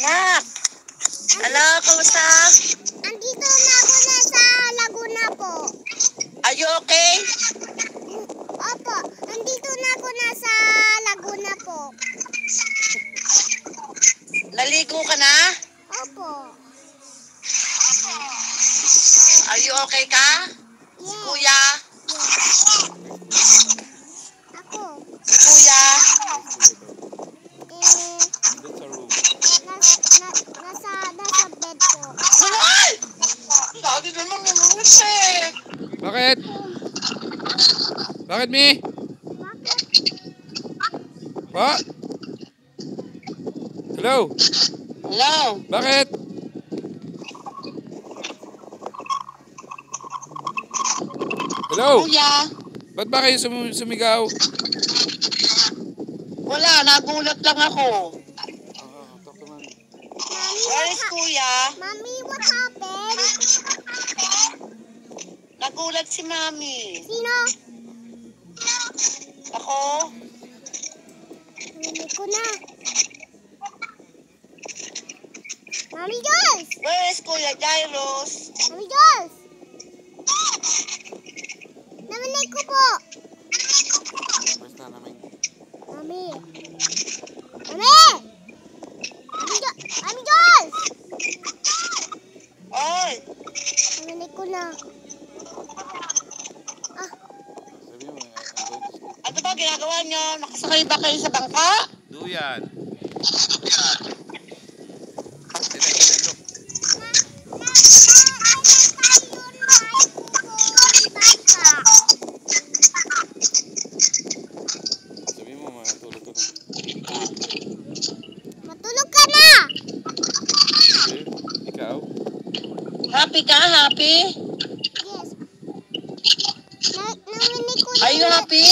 Anak! Hello, kamusta? Andito na ako na sa Laguna po. Are you okay? Opo, andito na ako na sa Laguna po. Naligo ka na? Opo. Are you okay ka? Si Kuya? Ako. Si Kuya? Nasa bed po. Ay! Lagi naman namulis eh. Bakit? Bakit, Mi? Pa? Hello? Hello? Bakit? Hello? Kuya? Ba't ba kayo sumigaw? Wala, nagulat lang ako. Talk to Mami. Where is Kuya? Mommy, what happened? Nagulat si Mami. Sino? Ako? Hindi ko na. Mami Jules! Where is Kuya Jairus? Mami Jules! Naminig ko po. Basta namin. Mami! Mami! Mami Jules! Oy! Naminig ko na. Sabi mo, I'm going to sleep. Ano ba ginagawa niyo? Nakasakay ba kayo sa bangka? Duyan. Sabi mo, matulog ka na. Matulog ka na! Hindi. Ikaw? Happy ka? Happy? Yes. Naminig ko na. Are you happy?